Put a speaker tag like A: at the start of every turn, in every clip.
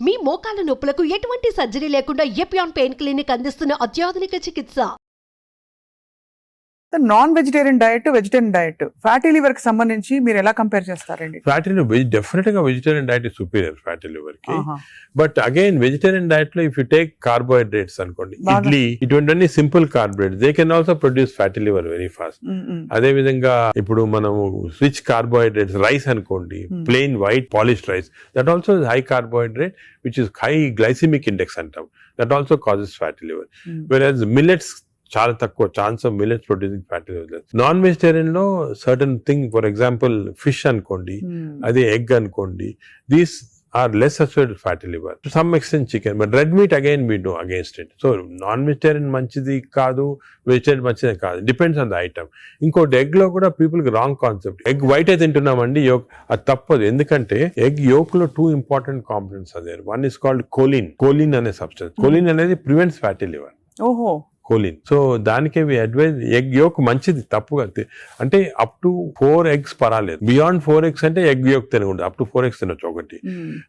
A: మీ మోకాల నొప్పులకు ఎటువంటి సర్జరీ లేకుండా ఎపియాన్ పెయిన్ క్లినిక్ అందిస్తున్న అత్యాధునిక చికిత్స.
B: Non vegetarian diet, vegetarian diet, fatty liver కి సంబంధించి మీరు ఎలా కంపేర్ చేస్తారండి?
C: ఫ్యాటీ లివర్ డెఫినెట్ గా vegetarian diet is superior fatty liver కి. బట్ అగైన్ వెజిటేరియన్ డైట్ లో ఇఫ్ యూ టేక్ కార్బోహైడ్రేట్స్ అనుకోండి, ఇడ్లీ ఇటువంటి simple carbohydrates they can also produce fatty liver very fast. అదే విధంగా ఇప్పుడు మనము రిచ్ కార్బోహైడ్రేట్స్ రైస్ అనుకోండి, plain white polished rice, that also high carbohydrate which is high glycemic index అంటాం, that also causes fatty liver. Whereas millets చాలా తక్కువ chance of millets producing fatty liver. Non vegetarian లో certain thing, for example fish అనుకోండి, అదే egg అనుకోండి, these are less associated fatty liver. To some extent chicken, but red meat again we know against it. So non-vegetarian manchidi kaadu, vegetarian manchidi kaadu. Depends on the item. Inkoti egg lo kuda people ki wrong concept. Egg white అయితే తింటున్నామండి, yolk అది తప్పదు. ఎందుకంటే egg yolk లో two important components are there. One is called choline. Choline అనే substance. Choline అనేది prevents fatty liver.
B: ఓహో,
C: choline. So దానికే advise egg yolk మంచిది, తప్పుగా అంటే అప్ టు 4 eggs పర్వాలేదు. బియాండ్ 4 eggs అంటే ఎగ్ యోక్ తినకూడదు, అప్ టు 4 eggs తినొచ్చు ఒకటి.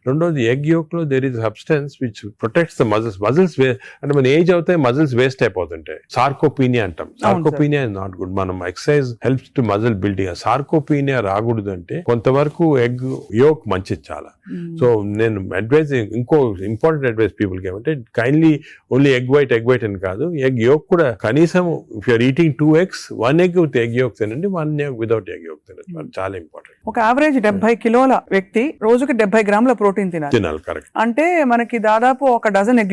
C: రెండోది ఎగ్ యోక్ లో there is substance which protects the muscles. అంటే మన ఏజ్ అవుతాయి మజిల్స్ వేస్ట్ అయిపోతుంటాయి. సార్కోపీనియా అంటాం. Sarcopenia is not good. మనం exercise helps to muscle building. Sarcopenia రాకూడదు అంటే కొంతవరకు ఎగ్ యోక్ మంచిది చాలా. సో నేను అడ్వైజ్, ఇంకో ఇంపార్టెంట్ అడ్వైజ్ పీపుల్ కి ఏమంటే కైండ్లీ ఓన్లీ ఎగ్ వైట్ అని కాదు, ఎగ్ యోక్ కూడా కనీసం if you're eating 2 eggs, 1 egg with egg yolk తినండి, 1 egg వితౌట్ ఎగ్ యోక్ తినండి. చాలా ఇంపార్టెంట్.
B: ఒక యావరేజ్ 70 కిలోల వ్యక్తి రోజుకి 70 గ్రాముల ప్రోటీన్ తినాలి.
C: కరెక్ట్. అంటే
B: మనకి దాదాపు ఒక డజన్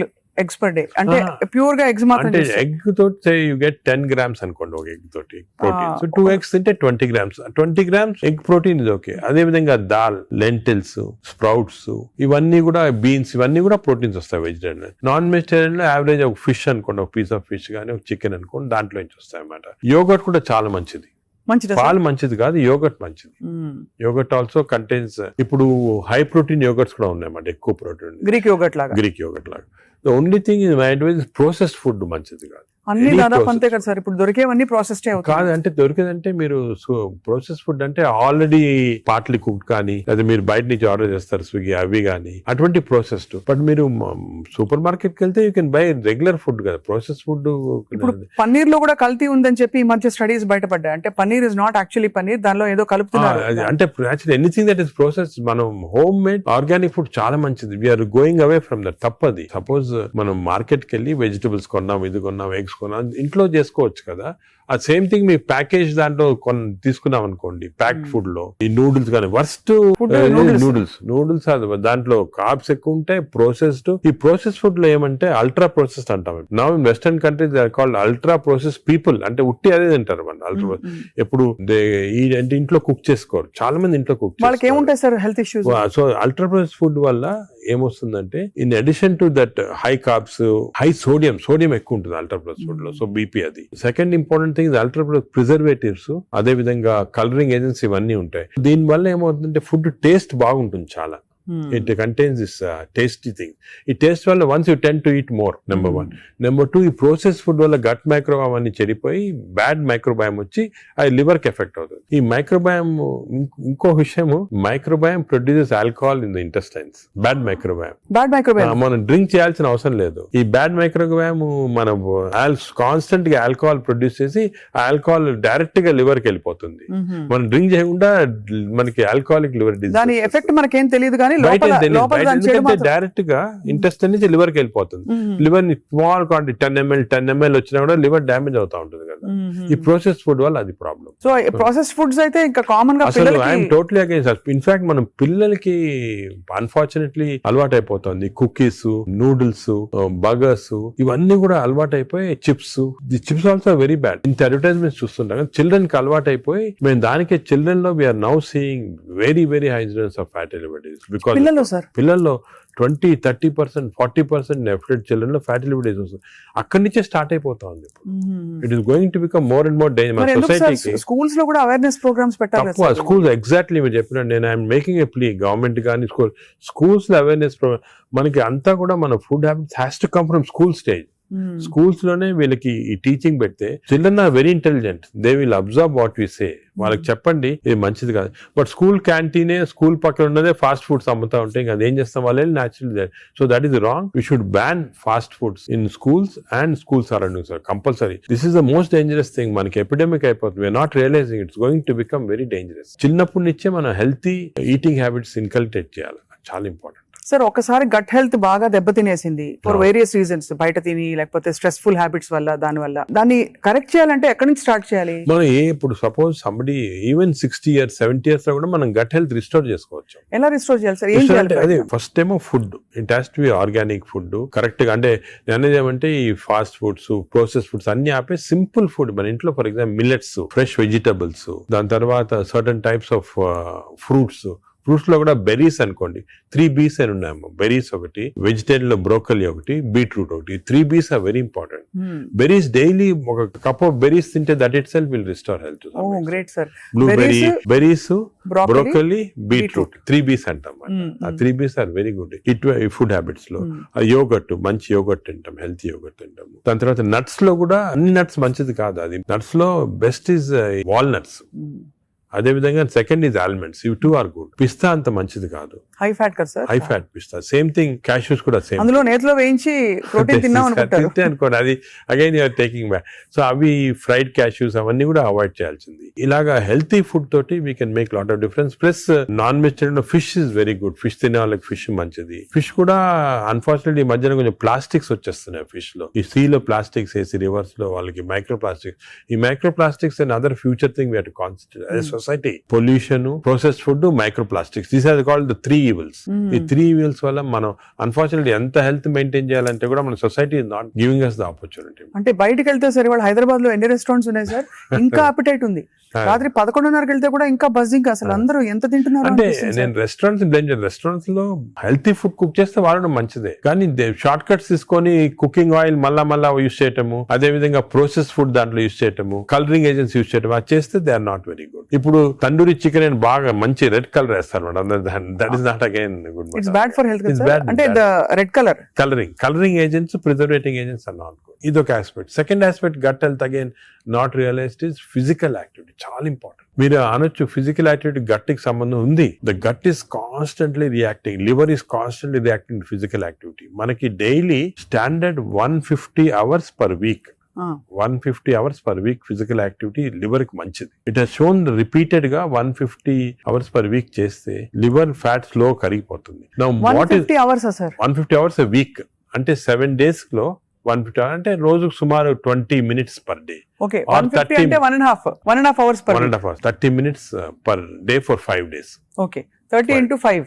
B: ఎగ్స్ పర్ డే. అంటే ప్యూర్ గా ఎగ్స్ మాత్రం.
C: ఎగ్ తోటి యూ గెట్ 10 grams అనుకోండి ఒక ఎగ్ తోటి ప్రోటీన్. సో 2 eggs తింటే 20 grams. 20 grams ఎగ్ ప్రోటీన్ ఇది ఓకే. అదే విధంగా దాల్, లెంటిల్స్, స్ప్రౌట్స్, ఇవన్నీ కూడా బీన్స్, ఇవన్నీ కూడా ప్రోటీన్స్ వస్తాయి వెజిటేరియన్. నాన్ వెజిటేరియన్ లో యావరేజ్ ఒక ఫిష్ అనుకోండి, ఒక పీస్ ఆఫ్ ఫిష్ కానీ ఒక చికెన్ అనుకోండి, దాంట్లో నుంచి వస్తాయి అన్నమాట. యోగర్ట్ కూడా చాలా మంచిది. పాలు మంచిది కాదు, యోగర్ట్ మంచిది. యోగర్ట్ ఆల్సో కంటైన్స్, ఇప్పుడు హై ప్రోటీన్ యోగర్ట్స్ కూడా ఉన్నాయన్నమాట, ఎక్కువ ప్రోటీన్.
B: గ్రీక్ యోగర్ట్ లాగా.
C: The only thing is my advice is processed food మంచిది కాదు.
B: అన్ని దాదాపు అంతే కదా సార్, ఇప్పుడు దొరికేవన్నీ ప్రాసెస్డ్
C: కాదు. అంటే దొరికేదంటే మీరు ప్రాసెస్ ఫుడ్ అంటే ఆల్రెడీ పార్ట్లీ కుక్డ్ కానీ, లేదా మీరు బయట నుంచి ఆర్డర్ చేస్తారు స్విగ్గీ అవి కానీ, అటువంటి ప్రాసెస్డ్. బట్ మీరు సూపర్ మార్కెట్ కి వెళ్తే you can buy regular food కదా. Process food.
B: ఇప్పుడు పన్నీర్ లో కూడా కల్తీ ఉందని చెప్పి ఈ మధ్య స్టడీస్ బయటపడ్డాయి. అంటే paneer is not actually paneer, దానిలో ఏదో కలుపుతున్నారు.
C: అంటే actually anything that is process, మనం హోమ్ మేడ్ ఆర్గానిక్ ఫుడ్ చాలా మంచిది. We're going away from that. తప్పది. సపోజ్ మనం మార్కెట్ కి వెళ్ళి వెజిటబుల్స్ కొన్నాం, ఇది కొన్నాం, ఎగ్స్ కొన్నాం, ఇంట్లో చేసుకోవచ్చు కదా. ఆ సేమ్ థింగ్ మీ ప్యాకేజ్ దాంట్లో తీసుకున్నాం అనుకోండి, ప్యాక్డ్ ఫుడ్ లో ఈ నూడిల్స్ కానీ, వర్స్ట్ నూడిల్స్ దాంట్లో కార్బ్స్ ఎక్కువ ఉంటాయి, ప్రాసెస్డ్. ఈ ప్రాసెస్ ఫుడ్ లో ఏమంటే అల్ట్రా ప్రాసెస్డ్ అంటాం. Now in western countries they are called ultra process people. అంటే ఉట్టి అదే తింటారు మన అల్ట్రా. ఎప్పుడు అంటే ఇంట్లో కుక్ చేసుకోరు చాలా మంది, ఇంట్లో కుక్
B: వాళ్ళకి ఏముంటాయి sir health issues.
C: So ultra process food వల్ల ఏమొస్తుందంటే, in addition to that high carbs, high sodium ఎక్కువ ఉంటుంది అల్ట్రా ప్రాసెస్ ఫుడ్ లో. సో బీపీ అది. Second important thing ultra preservatives, అదే విధంగా కలరింగ్ ఏజెంట్స్ ఇవన్నీ ఉంటాయి. దీని వల్ల ఏమవుతుందంటే ఫుడ్ టేస్ట్ బాగుంటుంది చాలా. It contains this tasty thing. ఈ టేస్ట్ వల్ల once you tend to eat more, number 1. Number 2, ఈ ప్రాసెస్ ఫుడ్ వల్ల గట్ మైక్రోబయామ్ అన్ని చెడిపోయి బ్యాడ్ మైక్రోబయామ్ వచ్చి అది లివర్ కి ఎఫెక్ట్ అవుతుంది. ఈ మైక్రోబయామ్, ఇంకో విషయము, microbiome produces alcohol in the intestines. Bad microbiome మనం డ్రింక్ చేయాల్సిన అవసరం లేదు. ఈ బ్యాడ్ మైక్రోబయామ్ మనం కాన్స్టెంట్ గా ఆల్కహాల్ ప్రొడ్యూస్ చేసి ఆ ఆల్కహాల్ డైరెక్ట్ గా లివర్ కి వెళ్ళిపోతుంది. మనం డ్రింక్ చేయకుండా మనకి ఆల్కహాలిక్ లివర్ డిసీజ్.
B: దాని ఎఫెక్ట్ మనకేం తెలియదు కానీ
C: డైరెక్ట్ గా ఇంటెస్టైన్ నుంచి లివర్ కి వెళ్ళిపోతుంది. లివర్ ని స్మాల్ క్వాంటిటీ 10 ml వచ్చినా కూడా లివర్ డ్యామేజ్ అవుతా ఉంటుంది కదా. ఈ ప్రాసెస్ ఫుడ్ వల్ల అది ప్రాబ్లం.
B: సో ప్రాసెస్ ఫుడ్స్ అయితే ఇంకా కామన్ గా
C: ఐఎమ్ టోటలీ అగైన్స్. ఇన్ఫాక్ట్ మనం పిల్లలకి అన్ఫార్చునేట్లీ అలవాటు అయిపోతుంది. కుకీస్, నూడిల్స్, బర్గర్స్, ఇవన్నీ కూడా అలవాటు అయిపోయి, chips. The chips also very bad. ఇంత అడ్వర్టైజ్మెంట్స్ చూస్తుంటాం. చిల్డ్రన్ కి అలవాటు అయిపోయి మేము దానికి చిల్డ్రన్ లో we're now seeing very high incidence of fatty liver disease. పిల్లల్లో 20-30%, 40% డెఫినెట్ చిల్డ్రన్ లో ఫ్యాటీ లివర్ డిసీజ్ వస్తుంది. అక్కడి నుంచే స్టార్ట్ అయిపోతా ఉంది. It is going to become more and more danger. సొసైటీకి
B: స్కూల్స్ లో కూడా అవేర్నెస్ ప్రోగ్రామ్స్ పెట్టాలి.
C: స్కూల్స్ ఎగ్జాక్ట్లీ మీరు చెప్పినట్టు నేను I'm making a plea, government కానీ స్కూల్స్ లో అవేర్నెస్ ప్రోగ్రామ్. మనకి అంతా కూడా మన food habits has to come from school stage. Schools లోనే వీళ్ళకి ఈ టీచింగ్ పెడితే children are very intelligent, they will observe what we say. వాళ్ళకి చెప్పండి ఇది మంచిది కాదు. బట్ స్కూల్ క్యాంటీనే, స్కూల్ పక్కన ఉన్నదే ఫాస్ట్ ఫుడ్స్ అమ్ముతా ఉంటే ఇంకా అదేం చేస్తాం వాళ్ళు natural. So that is wrong. We should ban fast foods in schools and school surroundings compulsory. This is the most dangerous thing. మనకి ఎపిడమిక్ అయిపోతుంది. We are not realising it's going to become very dangerous. చిన్నప్పటి నుంచే మనం healthy eating habits inculcate చేయాలి. చాలా important.
B: Sir ఒకసారి gut health బాగా దెబ్బతినేసింది ఫర్ వేరియస్ రీజన్స్, బయట తిని లేకపోతే స్ట్రెస్ఫుల్ హ్యాబిట్స్ వల్ల, దాన్ని కరెక్ట్ చేయాలంటే ఎక్కడి నుంచి స్టార్ట్ చేయాలి?
C: మనం ఇప్పుడు suppose somebody even 60 years 70 years లో కూడా మనం గట్ హెల్త్ రిస్టోర్ చేసుకోవచ్చు.
B: ఎలా రిస్టోర్ చేయాలి సార్? ఏం చేయాలి?
C: అదే ఫస్ట్ ఏమో food, it has to be organic food correct గా. అంటే అనేది ఏమంటే ఈ ఫాస్ట్ ఫుడ్స్, ప్రాసెస్ ఫుడ్స్ అన్ని ఆపే సింపుల్ ఫుడ్ మన ఇంట్లో, for example millets, fresh vegetables, దాని తర్వాత సర్టన్ టైప్స్ ఆఫ్ ఫ్రూట్స్ లో కూడా బెర్రీస్ అనుకోండి, 3 B's అని ఉన్నాయమ్మా. బెర్రీస్ ఒకటి, వెజిటేరియన్ లో బ్రోకలీ ఒకటి, బీట్రూట్ ఒకటి. 3 B's are very important. Berries daily ఒక కప్ ఆఫ్ బెర్రీస్ తింటే that itself will restore health.
B: Great sir.
C: Blueberry, berries, broccoli, beetroot, 3 B's అంటాం. ఆ 3 B's are very good food habits లో. Yoghurt, మంచి yoghurt తింటాం, healthy yoghurt తింటాం. దాని తర్వాత నట్స్ లో కూడా అన్ని నట్స్ మంచిది కాదు. అది నట్స్ లో బెస్ట్ ఈజ్ వాల్నట్స్. అదే విధంగా సెకండ్ ఇస్ ఆల్మండ్స్. ఇవి 2 ఆర్ గుడ్. పిస్తా అంత మంచిది కాదు,
B: హై ఫ్యాట్ కదా సార్.
C: హై ఫ్యాట్ పిస్తా. సేమ్ థింగ్ క్యాష్యూస్ కూడా సేమ్.
B: అందులో నేతిలో వేయించి ప్రోటీన్ తిన్నాం
C: అనుకోండి, అది again you are taking back. So అవి ఫ్రైడ్ క్యాష్యూస్ అవన్నీ కూడా అవాయిడ్ చేయాల్సింది. ఇలాగా హెల్తీ ఫుడ్ తోటి we can make lot of difference. Plus non vegetarian fish is very good. Fish తినే వాళ్ళకి ఫిష్ మంచిది. ఫిష్ కూడా అన్ఫార్చునేట్లీ ఈ మధ్యన కొంచెం ప్లాస్టిక్స్ వచ్చేస్తున్నాయి ఫిష్ లో. ఈ సీలో ప్లాస్టిక్స్ వేసి రివర్స్ లో వాళ్ళకి మైక్రో ప్లాస్టిక్స్. ఈ microplastics and other future thing we have to concentrate as society. Pollution, processed food, microplastics, these are called the 3 evils. ఈ 3 evils వల్ల మనం అన్ఫార్చునేట్లీ ఎంత హెల్త్ మెయింటైన్ చేయాలంటే కూడా మన society is not giving us the opportunity.
B: అంటే బయటకు వెళ్తే సరే, వాళ్ళు హైదరాబాద్ లో ఎన్ని రెస్టారెంట్స్ ఉన్నాయి సార్, ఇంకా అపిటైట్ ఉంది. రాత్రి 11:30కి వెళ్తే కూడా ఇంకా బజ్జింగ్. అసలు అందరూ ఎంత తింటున్నారు
C: అంటే నేను రెస్టారెంట్స్ లో హెల్తీ ఫుడ్ కుక్ చేస్తే వాడడం మంచిదే, కానీ షార్ట్ కట్స్ తీసుకొని కుకింగ్ ఆయిల్ మళ్ళా యూస్ చేయటము, అదే విధంగా ప్రాసెస్ ఫుడ్ దాంట్లో యూస్ చేయటము, కలరింగ్ ఏజెంట్స్ యూస్ చేయటం, అది చేస్తే they are not very good. ఇప్పుడు తండూరి చికెన్ అని బాగా మంచి రెడ్ కలర్ వేస్తారు madam. That is not again good.
B: It's bad for health. అంటే red
C: colouring agents, preserving agents are not good. ఇదొక aspect. Second aspect gut health again not realised is physical activity. చాలా important. మీరు అనొచ్చు physical activity gut కి సంబంధం ఉంది. The gut is constantly reacting, liver is constantly reacting to physical activity. మనకి daily standard 150 hours per week, 150 hours per week physical activity liver కి మంచిది. It has shown repeated గా 150 hours per week చేస్తే liver fat slow కరిగిపోతుంది.
B: 150 hours
C: 150 hours a week అంటే 7 days లో 150 hours అంటే రోజుకు సుమారు 20 minutes పర్ డే.
B: ఓకే, 150 అంటే 1.5 hours per
C: 1.5 hours, 30 minutes per day for 5 days.
B: Okay, 30 into 5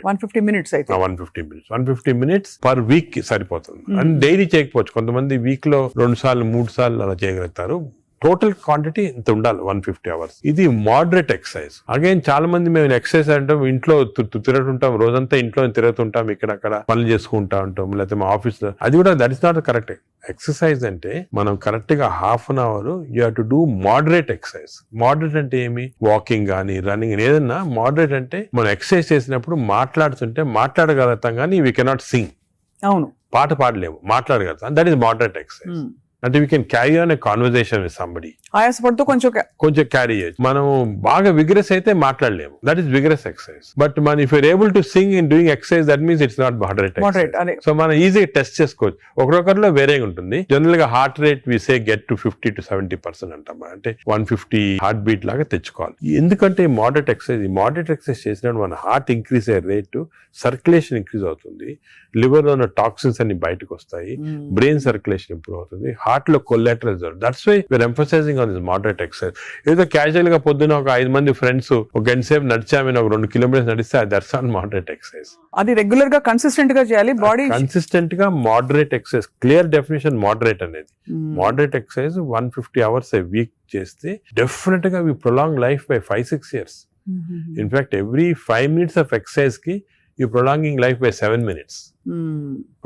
B: 150 minutes అయితే
C: 150 minutes పర్ వీక్ సరిపోతుంది. అండ్ డైలీ చేయకపోవచ్చు, కొంతమంది వీక్ లో 2 సార్లు 3 సార్లు అలా చేయగలుగుతారు. టోటల్ క్వాంటిటీ ఇంత ఉండాలి 150 hours. ఇది మోడరేట్ ఎక్సర్సైజ్. అగైన్ చాలా మంది మేము ఎక్సర్సైజ్ అంటాం, ఇంట్లో తిరుగుతుంటాం, రోజంతా ఇంట్లో తిరుగుతుంటాం, ఇక్కడక్కడ పనులు చేసుకుంటా ఉంటాం, లేకపోతే మా ఆఫీస్ లో. అది కూడా that is not correct. Exercise అంటే మనం కరెక్ట్ గా ½ an hour you have to do moderate exercise. Moderate అంటే ఏమి? వాకింగ్ కానీ రన్నింగ్, ఏదన్నా మోడరేట్ అంటే మనం ఎక్సర్సైజ్ చేసినప్పుడు మాట్లాడుతుంటే మాట్లాడగలుగుతాం కానీ వీ కెనాట్ సింగ్.
B: అవును,
C: పాట పాడలేము, మాట్లాడగలుగుతాం. That is moderate exercise. అంటే we can carry on a conversation with somebody.
B: ఆయాసపడుతూ కొంచెం
C: క్యారీ చేయొచ్చు. మనం బాగా విగ్రెస్ అయితే మాట్లాడలేము, that is vigorous exercise. But మన if you're able to sing in doing exercise, that means it's not moderate. So మనం ఈజీగా టెస్ట్ చేసుకోవచ్చు. ఒకరొకరిలో వేరేగా ఉంటుంది. జనరల్ గా heart rate we say get to 50 to 70% అంటాం. అంటే 150 హార్ట్ బీట్ లాగా తెచ్చుకోవాలి. ఎందుకంటే మోడరేట్ ఎక్సర్సైజ్ చేసినప్పుడు మన హార్ట్ ఇంక్రీజ్ అయ్యే రేటు, సర్క్యులేషన్ ఇంక్రీజ్ అవుతుంది, లివర్ లో ఉన్న టాక్సిన్స్ అన్ని బయటకు వస్తాయి, బ్రెయిన్ సర్క్యులేషన్ ఇంప్రూవ్ అవుతుంది, హార్ట్ లో collateral result. That's why we are emphasising on this moderate exercise. ఏదో క్యాజువల్ గా పొద్దున ఒక 5 మంది ఫ్రెండ్స్ ఒక గంట సేపు నడిచామని ఒక 2 kilometers నడిస్తే దట్స్ ఆన్ మోడరేట్ ఎక్సర్సైజ్.
B: అది రెగ్యులర్ గా కన్సిస్టెంట్ గా చేయాలి. బాడీ
C: కన్సిస్టెంట్ గా moderate exercise. Clear definition moderate అనేది. Moderate exercise 150 hours a week చేస్తే డెఫినెట్ గా we prolong life by 5-6 years. In fact every 5 minutes of exercise కి you prolonging life by 7 minutes.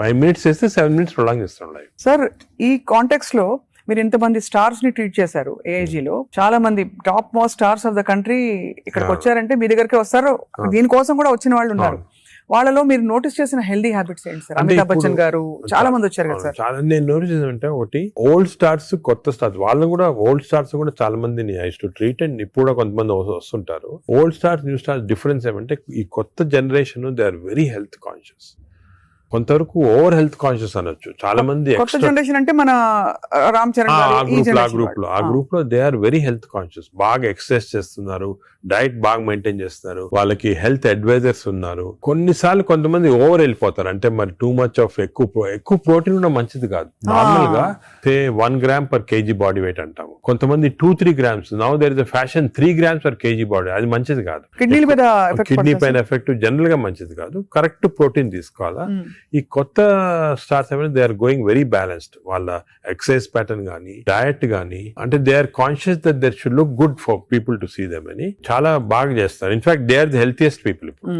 C: 5 minutes చేస్తే 7 minutes prolong చేస్తాం life.
B: Sir, ఈ context లో మీరు ఇంతమంది స్టార్స్ ని ట్రీట్ చేశారు. AIG లో చాలా మంది top most stars of the country ఇక్కడికి వచ్చారంటే మీ దగ్గరికి వస్తారు. దీనికోసం కూడా వచ్చిన వాళ్ళు ఉన్నారు. వాళ్ళలో మీరు నోటీస్ చేసిన హెల్దీ హ్యాబిట్స్ ఏంటి సార్?
C: అంటే
B: అమితాబ్
C: ఇప్పుడు-
B: బచ్చన్ గారు చాలా మంది వచ్చారు కదా సార్.
C: చాలా నేను నోటీస్ చేసానంటే ఒకటి ఓల్డ్ స్టార్స్, కొత్త స్టార్స్, వాళ్ళని కూడా ఓల్డ్ స్టార్స్ కూడా చాలా మందిని ఐ టు ట్రీట్ అండ్ ఇప్పుడు కూడా కొంతమంది వస్తుంటారు. Old stars, new stars difference ఏమంటే ఈ కొత్త generation they are very health conscious, కొంతవరకు ఓవర్ హెల్త్ కాన్షియస్ అనొచ్చు. చాలా మంది
B: కొత్త జనరేషన్ అంటే మన రామ్ చరణ్ గారు, ఈ generation
C: ఆ గ్రూప్ లో they are very health conscious, బాగా ఎక్సర్సైజ్ చేస్తున్నారు, డైట్ బాగా మెయింటైన్ చేస్తున్నారు, వాళ్ళకి హెల్త్ అడ్వైజర్స్ ఉన్నారు. కొన్నిసార్లు కొంతమంది ఓవర్ వెళ్ళిపోతారు, అంటే మరి టూ మచ్ ఆఫ్ ఎక్కువ ప్రోటీన్ కూడా మంచిది కాదు. నార్మల్ గా 1 gram per KG body weight అంటాము, కొంతమంది 2-3 grams. Now there is a fashion 3 grams per KG body, అది మంచిది కాదు.
B: కిడ్నీల మీద effect
C: కిడ్నీ
B: పడుతుందా
C: పైన ఎఫెక్ట్ జనరల్ గా మంచిది కాదు. కరెక్ట్ ప్రోటీన్ తీసుకోవాలా. ఈ కొత్త స్టార్స్ ఏమైనా they are going very balanced, వాళ్ళ ఎక్సర్సైజ్ ప్యాటర్న్ గానీ డయట్ గానీ, అంటే they are conscious that there should look good for people to see them అని చాలా బాగా చేస్తారు. In fact they are the healthiest people ఇప్పుడు.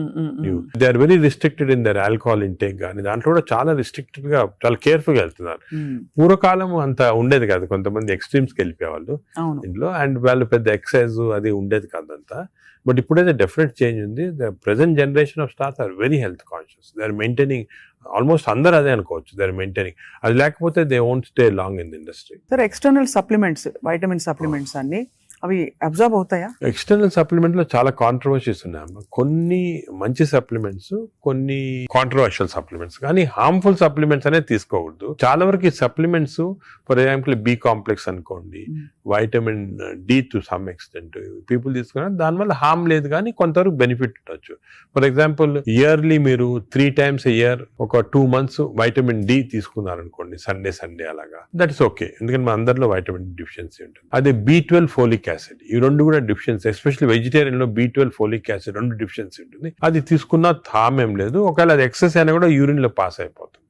C: They are very restricted in their alcohol intake గానీ, దాంట్లో కూడా చాలా రిస్ట్రిక్టెడ్ గా చాలా కేర్ఫుల్ గా వెళ్తున్నారు. పూర్వకాలం అంత ఉండేది కాదు, కొంతమంది ఎక్స్ట్రీమ్స్ కి వెళ్ళిపోయేవాళ్ళు ఇంట్లో, అండ్ వాళ్ళు పెద్ద ఎక్సర్సైజ్ అది ఉండేది కాదంతా. బట్ ఇప్పుడైతే డెఫినెట్ చేంజ్ ఉంది. The present generation of stars are very health conscious, they are maintaining, almost అందరూ అదే అనుకోవచ్చు, దే ఆర్ మెయింటైనింగ్. అది లేకపోతే they won't stay long in the industry.
B: Sir external supplements, vitamin supplements అన్ని అవి observe అవుతాయా?
C: External supplement లో చాలా కాంట్రవర్సీస్ ఉన్నాయి. కొన్ని మంచి సప్లిమెంట్స్, కొన్ని కాంట్రవర్షియల్ సప్లిమెంట్స్, కానీ హార్మ్ఫుల్ సప్లిమెంట్స్ అనేది తీసుకోకూడదు. చాలా వరకు ఈ supplements, for example B complex అనుకోండి, vitamin D to some extent people తీసుకున్నా దానివల్ల హార్మ్ లేదు, కానీ కొంతవరకు బెనిఫిట్ ఉండొచ్చు. ఫర్ ఎగ్జాంపుల్ ఇయర్లీ మీరు 3 times a year ఒక 2 months వైటమిన్ డి తీసుకున్నారనుకోండి, సండే అలాగా, దట్ ఇస్ ఓకే, ఎందుకంటే మన అందరిలో వైటమిన్ డిఫిషియన్సీ ఉంటుంది. అదే B12 ఫోలిక్ యాసిడ్, ఈ రెండు కూడా డిఫిషియన్సీ, ఎస్పెషల్లీ వెజిటేరియన్ లో B12 ఫోలిక్ యాసిడ్ రెండు డిఫిషియన్సీ ఉంటుంది. అది తీసుకున్నా హార్మ్ ఏం లేదు, ఒకవేళ అది ఎక్సెస్ అయినా కూడా యూరిన్ లో పాస్ అయిపోతుంది.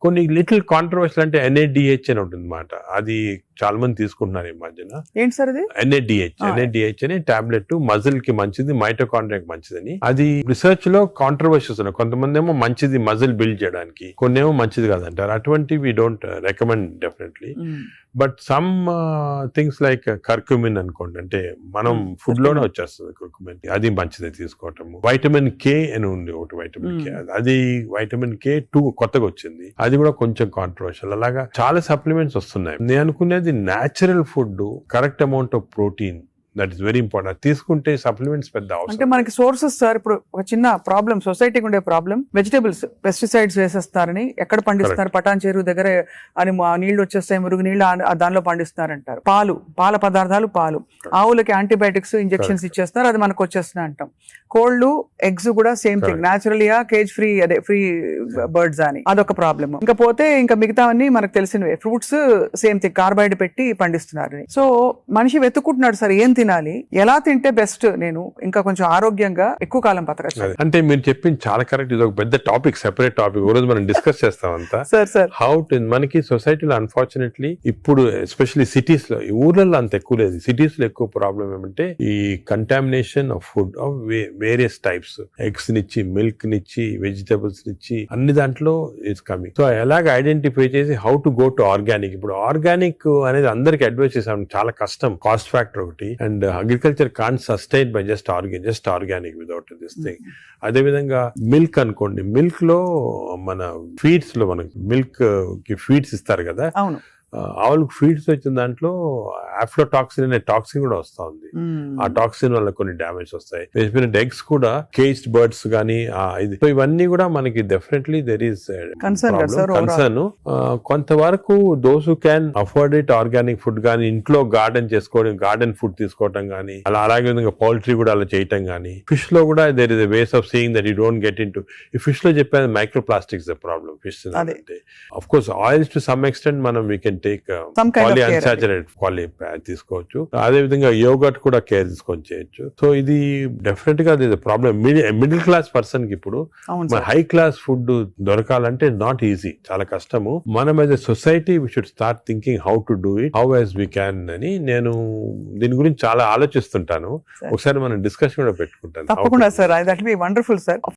C: కొన్ని లిటిల్ కాంట్రవర్షియల్ అంటే NADH అని ఉంటుంది అన్నమాట, అది చాలా మంది తీసుకుంటున్నారు ఈ మధ్యన.
B: ఏంటి సార్ అది?
C: NADH అని టాబ్లెట్, మజిల్ కి మంచిది, మైటోకాండ్రియాకి మంచిదని. అది రిసర్చ్ లో కాంట్రవర్షియస్ ఉన్నాయి. కొంతమంది ఏమో మంచిది మజిల్ బిల్డ్ చేయడానికి, కొన్ని ఏమో మంచిది కాదంటారు. అటువంటి we don't recommend definitely. But some things like curcumin అనుకోండి, అంటే మనం ఫుడ్ లోనే వచ్చేస్తుంది కర్క్యూమిన్, అది మంచిది తీసుకోవటము. వైటమిన్ K అని ఉంది ఒకటి, వైటమిన్ K, అది వైటమిన్ K2 కొత్తగా వచ్చింది, అది కూడా కొంచెం కాంట్రవర్షియల్. అలాగా చాలా సప్లిమెంట్స్ వస్తున్నాయి. నేను అనుకునేది natural food, correct amount of protein, that is very important. తీసుకుంటే సప్లిమెంట్స్ పెద్ద అవసరం.
B: అంటే మనకి సోర్సెస్ సార్, ఇప్పుడు ఒక చిన్న ప్రాబ్లం, సొసైటీకి ఉండే ప్రాబ్లం, వెజిటేబుల్స్ పెస్టిసైడ్స్ వేసేస్తారని, ఎక్కడ పండిస్తున్నారు, పటాన్ చెరువు దగ్గర అని నీళ్లు వచ్చేస్తాయి, మురుగు నీళ్లు దానిలో పండిస్తున్నారంటారు. పాల పదార్థాలు, ఆవులకి యాంటీబయాటిక్స్ ఇంజెక్షన్స్ ఇచ్చేస్తున్నారు, అది మనకు వచ్చేస్తున్నాయి అంటాం. కోళ్లు, ఎగ్స్ కూడా సేమ్ థింగ్, న్యాచురల్గా కేజ్ ఫ్రీ, అదే ఫ్రీ బర్డ్స్ అని, అదొక ప్రాబ్లమ్. ఇంకా పోతే ఇంకా మిగతావన్నీ మనకు తెలిసినవే. ఫ్రూట్స్ సేమ్ థింగ్, కార్బైడ్ పెట్టి పండిస్తున్నారు. సో మనిషి వెతుక్కుంటున్నాడు సార్ ఏం తినాలి, ఎలా తింటే బెస్ట్, నేను ఇంకా కొంచెం ఆరోగ్యంగా ఎక్కువ కాలం బతకచ్చు.
C: అంటే మీరు చెప్పింది చాలా కరెక్ట్. ఇది ఒక పెద్ద టాపిక్, సెపరేట్ టాపిక్, రోజు మనం డిస్కస్ చేస్తాం అంతా.
B: సార్
C: హౌ టు, మనకి సొసైటీలో అన్ఫార్చునేట్లీ ఇప్పుడు ఎస్పెషల్లీ సిటీస్ లో, ఊర్లలో అంత ఎక్కువ లేదు, సిటీస్ లో ఎక్కువ ప్రాబ్లం ఏమంటే ఈ contamination of food of various types, eggs నిచ్చి, మిల్క్ నిచ్చి, వెజిటబుల్స్ నిచ్చి, అన్ని దాంట్లో ఇట్స్ కమింగ్. సో ఎలాగ ఐడెంటిఫై చేసి how to go to organic. ఇప్పుడు ఆర్గానిక్ అనేది అందరికి అడ్వైస్ చేసాం, చాలా కష్టం, కాస్ట్ ఫ్యాక్టర్ ఒకటి, and agriculture can't sustain by just organic without this thing. అదే విధంగా మిల్క్ అనుకోండి, మిల్క్ లో మన ఫీడ్స్ లో మనకి మిల్క్ కి ఫీడ్స్ ఇస్తారు కదా,
B: అవును,
C: ఆవులకు ఫీడ్స్ వచ్చిన దాంట్లో ఆఫ్లోటాక్సిన్ అనే టాక్సిన్ కూడా వస్తా ఉంది. ఆ టాక్సిన్ వల్ల కొన్ని డ్యామేజ్ వస్తాయి. ఎగ్స్ కూడా కేజ్డ్ బర్డ్స్ గానీ, సో ఇవన్నీ కూడా మనకి డెఫినెట్లీ దెర్ ఈస్ కన్సర్న్. కొంతవరకు those who can afford it, organic food గానీ, ఇంట్లో గార్డెన్ చేసుకోవడం, గార్డెన్ ఫుడ్ తీసుకోవటం గానీ, అలాగే విధంగా పౌల్ట్రీ కూడా అలా చేయటం గానీ. ఫిష్ లో కూడా there is a ways of seeing that you don't get into. ఈ ఫిష్ లో చెప్పేది microplastics the problem. Fish అంటే of course oils to some extent మనం వీ కెన్ టేక్ పాలిఅన్సాచురేటెడ్ తీసుకోవచ్చు. అదే విధంగా యోగర్ట్ కూడా కేర్ తీసుకొని చేయొచ్చు. సో ఇది డెఫినెట్ గా ప్రాబ్లం. మిడిల్ క్లాస్ పర్సన్ కి ఇప్పుడు హై క్లాస్ ఫుడ్ దొరకాలంటే నాట్ ఈజీ, చాలా కష్టము. మనం as a society we should start thinking how to do it, how as we can అని నేను దీని గురించి చాలా ఆలోచిస్తుంటాను. ఒకసారి మనం డిస్కషన్ కూడా పెట్టుకుంటాను.
B: తప్పకుండా sir, that will be wonderful sir.